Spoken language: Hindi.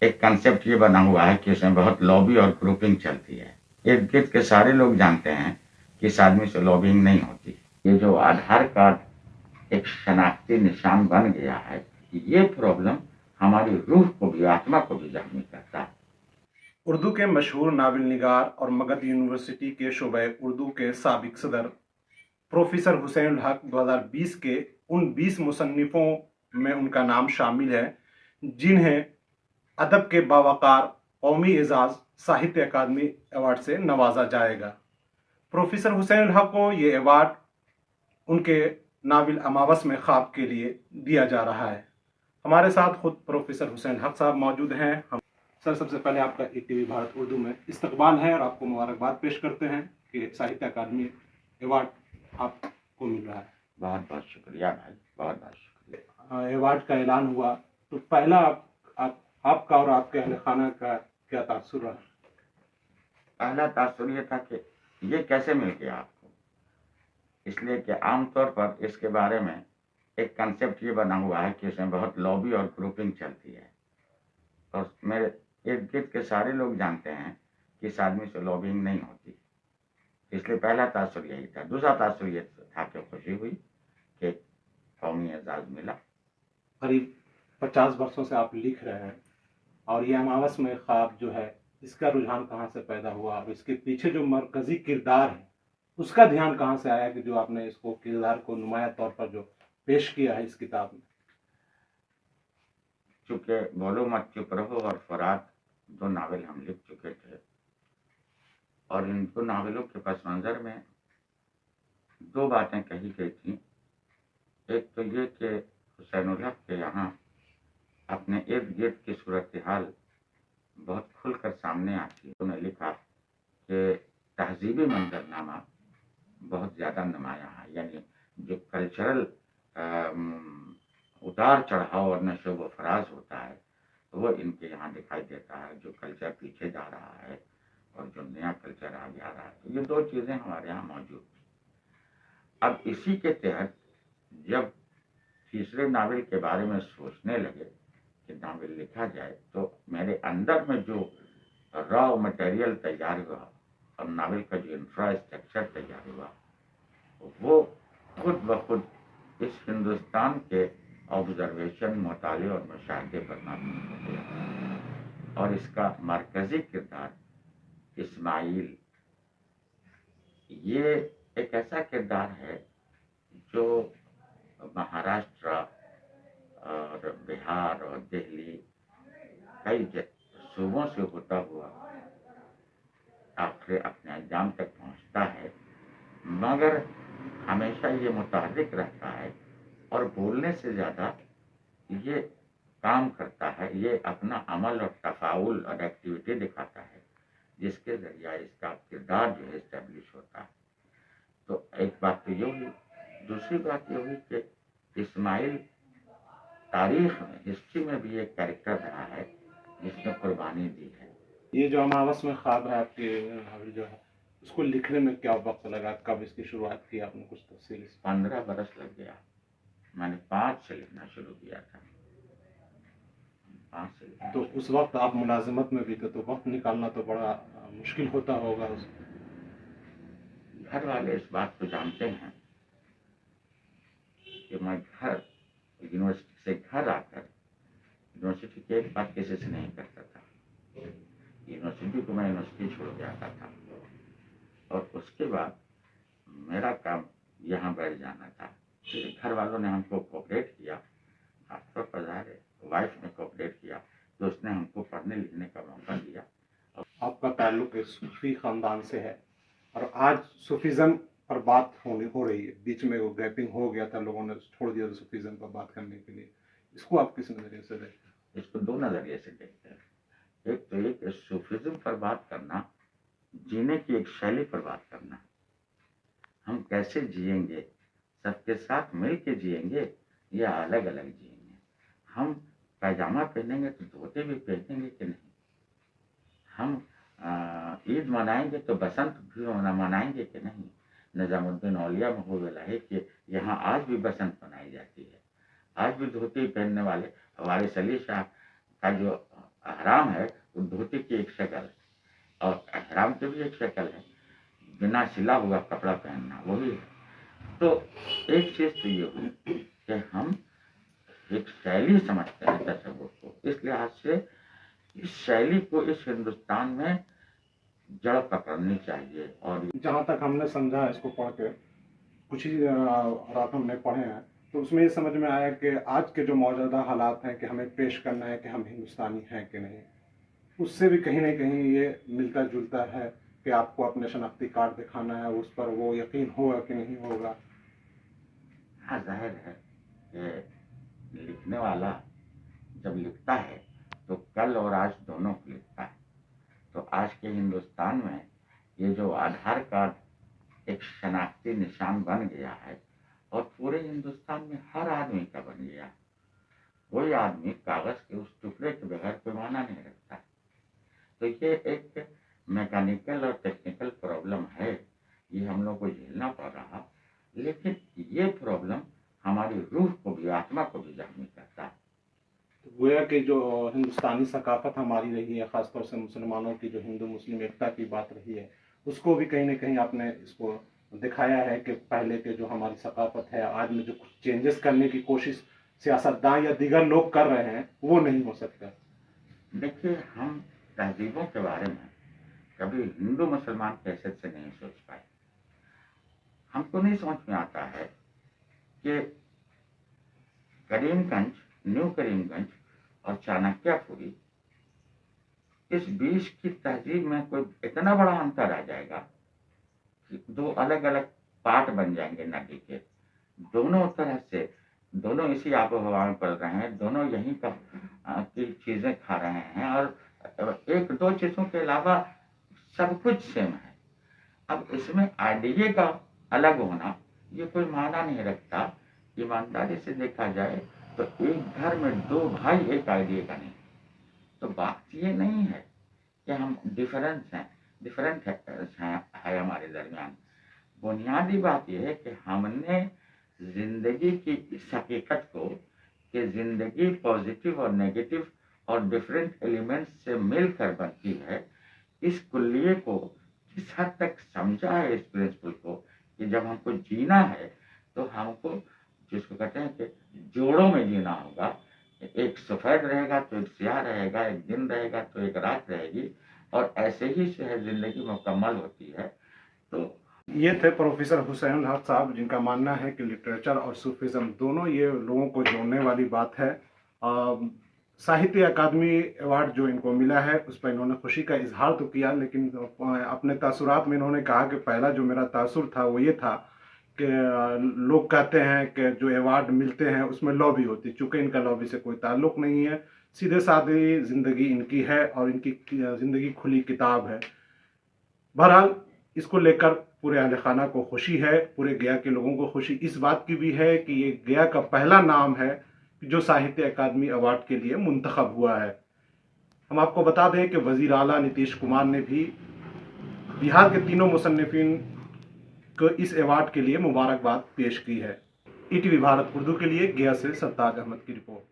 एक कंसेप्ट ये बना हुआ है कि उसमें बहुत लॉबी और ग्रुपिंग चलती है। इर्द गिर्द के सारे लोग जानते हैं कि इस आदमी से लॉबिंग नहीं होती। ये जो आधार कार्ड एक शनाख्ती निशान बन गया है, ये प्रॉब्लम हमारी रूह को भी, आत्मा को भी जख्मी करता है। उर्दू के मशहूर नावल निगार और मगध यूनिवर्सिटी के शोबे उर्दू के साबिक सदर प्रोफेसर हुसैन उल हक 2020 के उन 20 मुसन्निफों में उनका नाम शामिल है जिन्हें अदब के बावकार कौमी एजाज साहित्य अकादमी अवार्ड से नवाजा जाएगा। प्रोफेसर हुसैन उल हक को ये अवार्ड उनके नावल अमावस में ख्वाब के लिए दिया जा रहा है। हमारे साथ खुद प्रोफेसर हुसैन हक साहब मौजूद हैं। हम सर, सबसे पहले आपका ईटीवी भारत उर्दू में इस्तकबाल है और आपको मुबारकबाद पेश करते हैं कि साहित्य अकादमी अवार्ड आपको मिल रहा है। बहुत बहुत शुक्रिया भाई, बहुत बहुत शुक्रिया। अवार्ड का ऐलान हुआ तो पहला आपका और आपके अहले खाना का क्या तासुर रहा? पहला तासुर ये था कि ये कैसे मिल गया आपको, इसलिए कि आमतौर पर इसके बारे में एक कंसेप्ट ये बना हुआ है कि इसमें बहुत लॉबी और ग्रुपिंग चलती है, और मेरे इर्द गिर्द के सारे लोग जानते हैं कि इस आदमी से लॉबिंग नहीं होती। इसलिए पहला तासुर यही था। दूसरा तासुर ये था कि खुशी हुई कि कौमी एजाज मिला। करीब 50 वर्षों से आप लिख रहे हैं और ये अमावस में ख्वाब जो है, इसका रुझान कहाँ से पैदा हुआ और इसके पीछे जो मरकजी किरदार है उसका ध्यान कहाँ से आया कि जो आपने इसको किरदार को नुमाया तौर पर जो पेश किया है इस किताब में? चूंकि बोलो मत चुप रहो और फराद 2 नावल हम लिख चुके थे, और इन 2 नावलों के पस मंजर में 2 बातें कही गई थी। एक तो ये कि हुसैन उल हक के यहाँ अपने इर्द गिर्द की सूरत हाल बहुत खुलकर सामने आती है। उन्होंने लिखा कि तहजीबी मंजरनामा बहुत ज़्यादा नुमाया है, यानी जो कल्चरल उतार चढ़ाव और नशोब व फराज होता है वो इनके यहाँ दिखाई देता है। जो कल्चर पीछे जा रहा है और जो नया कल्चर आ जा रहा है, तो ये 2 चीज़ें हमारे यहाँ मौजूद थी। अब इसी के तहत जब तीसरे नावल के बारे में सोचने लगे कि नावल लिखा जाए, तो मेरे अंदर में जो रॉ मटेरियल तैयार हुआ और नावल का जो इंफ्रास्ट्रक्चर तैयार हुआ, वो खुद ब खुद इस हिंदुस्तान के ऑब्जर्वेशन, मुताले और मुशाहदे पर मबनी हो गया। और इसका मरकजी किरदार इस्माइल, ये एक ऐसा किरदार है जो महाराष्ट्र और बिहार और दिल्ली कई सूबों से होता हुआ आखिर अपने अंजाम तक पहुंचता है, मगर हमेशा ये मुतहर्रिक रहता है और बोलने से ज़्यादा ये काम करता है। ये अपना अमल और तफाउल और एक्टिविटी दिखाता है, जिसके ज़रिए इसका किरदार जो है इस्टेब्लिश होता है। तो एक बात तो ये हुई। दूसरी बात ये हुई कि इस्माइल तारीख में, हिस्ट्री में भी एक कैरेक्टर रहा है जिसने कुर्बानी दी है। ये जो अमावस में ख्वाब है आपके नावल जो है, उसको लिखने में क्या वक्त लगा? कब इसकी शुरुआत की आपने? कुछ तफसील? 15 बरस लग गया। मैंने 5 से लिखना शुरू किया था। 5 से लिखना। तो उस वक्त आप मुलाजिमत में भी थे, तो वक्त निकालना तो बड़ा मुश्किल होता होगा। घर वाले इस बात को जानते हैं कि मैं घर यूनिवर्सिटी से घर आकर यूनिवर्सिटी की एक बात किसी से नहीं करता था। यूनिवर्सिटी को मैं यूनिवर्सिटी छोड़ के आता था और उसके बाद मेरा काम यहाँ बैठ जाना था। घर वालों ने हमको कोऑपरेट किया, खासतौर पर वाइफ ने कोऑपरेट किया, तो उसने हमको पढ़ने लिखने का मौका दिया। आपका ताल्लुक एक सूफी खानदान से है और आज सूफीज़म पर बात हो रही है। बीच में वो गैपिंग हो गया था, लोगों ने छोड़ दिया सूफीज़म पर बात करने के लिए। इसको आप किस नज़रिए से देखते हैं? इसको 2 नज़रिए से देखते हैं। एक तो एक सूफीज़म पर बात करना, जीने की एक शैली पर बात करना। हम कैसे जिएंगे, सबके साथ मिल के जिएंगे या अलग अलग जिएंगे? हम पैजामा पहनेंगे तो धोती भी पहनेंगे कि नहीं? हम ईद मनाएंगे तो बसंत भी मनाएंगे कि नहीं? निजामुद्दीन औलिया महबूब है कि यहाँ आज भी बसंत मनाई जाती है। आज भी धोती पहनने वाले वारिस अली शाह का जो हराम है वो धोती की एक शक्ल है और हराम की भी एक शक्ल है, बिना सिला हुआ कपड़ा पहनना वही है। तो एक चीज तो ये हुई कि हम एक शैली समझते हैं तसव्वुफ को, इस लिहाज से इस शैली को इस हिंदुस्तान में जड़ पकड़नी चाहिए। और जहाँ तक हमने समझा इसको पढ़ के, कुछ ही रात हमने पढ़े हैं, तो उसमें ये समझ में आया कि आज के जो मौजूदा हालात हैं कि हमें पेश करना है कि हम हिंदुस्तानी हैं कि नहीं, उससे भी कहीं ना कहीं ये मिलता जुलता है कि आपको अपने शनाख्ती कार्ड दिखाना है, उस पर वो यकीन होगा कि नहीं होगा। हाँ, जाहिर है कि लिखने वाला जब लिखता है तो कल और आज दोनों को लिखता है। तो आज के हिंदुस्तान में ये जो आधार कार्ड एक शनाख्ती निशान बन गया है और पूरे हिंदुस्तान में हर आदमी का बन गया, कोई आदमी कागज के उस टुकड़े के बगैर कोई माना नहीं रखता। तो ये एक मैकेनिकल और टेक्निकल प्रॉब्लम है, ये हम लोग को झेलना पड़ रहा, लेकिन ये प्रॉब्लम हमारी रूह को भी, आत्मा को भी जख्मी करता है। तो गोया कि जो हिंदुस्तानी सकाफत हमारी रही है, ख़ासतौर से मुसलमानों की जो हिंदू मुस्लिम एकता की बात रही है, उसको भी कहीं ना कहीं आपने इसको दिखाया है कि पहले के जो हमारी सकाफत है, आज में जो कुछ चेंजेस करने की कोशिश सियासतदान या दीगर लोग कर रहे हैं वो नहीं हो सकता। देखिए, हम तहजीबों के बारे में कभी हिंदू मुसलमान की हैसियत से नहीं सोच पाए। हमको नहीं समझ में आता है कि करीमगंज, न्यू करीमगंज और चाणक्यपुरी, इस बीच की तहजीब में कोई इतना बड़ा अंतर आ जाएगा कि दो अलग अलग पार्ट बन जाएंगे नदी के। दोनों तरह से दोनों इसी आबो हवा में पल रहे हैं, दोनों यहीं का की चीजें खा रहे हैं और एक दो चीजों के अलावा सब कुछ सेम है। अब इसमें आइडिये का अलग होना ये कोई मायना नहीं रखता। ईमानदारी से देखा जाए तो एक घर में दो भाई एक आइडिये का नहीं। तो बात ये नहीं है कि हम डिफरेंट है हमारे दरमियान। बुनियादी बात यह है कि हमने जिंदगी की इस हकीकत को कि जिंदगी पॉजिटिव और नेगेटिव और डिफरेंट एलिमेंट्स से मिलकर बनती है, इस कुल्लिये को किस हद तक समझा है, इस प्रिंसिपल को कि जब हमको जीना है तो हमको जिसको कहते हैं कि जोड़ों में जीना होगा। एक सफेद रहेगा तो एक स्याह रहेगा, एक दिन रहेगा तो एक रात रहेगी, और ऐसे ही से है जिंदगी मुकम्मल होती है। तो ये थे प्रोफेसर हुसैन हक साहब, जिनका मानना है कि लिटरेचर और सूफिज्म दोनों ये लोगों को जोड़ने वाली बात है। साहित्य अकादमी अवार्ड जो इनको मिला है उस पर इन्होंने खुशी का इजहार तो किया, लेकिन अपने तासुरात में इन्होंने कहा कि पहला जो मेरा तासुर था वो ये था कि लोग कहते हैं कि जो अवार्ड मिलते हैं उसमें लॉबी होती, चूँकि इनका लॉबी से कोई ताल्लुक़ नहीं है, सीधे साधे ज़िंदगी इनकी है और इनकी ज़िंदगी खुली किताब है। बहरहाल इसको लेकर पूरे अहले खाना को खुशी है, पूरे गया के लोगों को खुशी इस बात की भी है कि ये गया का पहला नाम है जो साहित्य अकादमी अवार्ड के लिए मुंतखब हुआ है। हम आपको बता दें कि वज़ीर आला नीतीश कुमार ने भी बिहार के तीनों मुसन्निफिन को इस अवार्ड के लिए मुबारकबाद पेश की है। ईटीवी भारत उर्दू के लिए गया से सरताज अहमद की रिपोर्ट।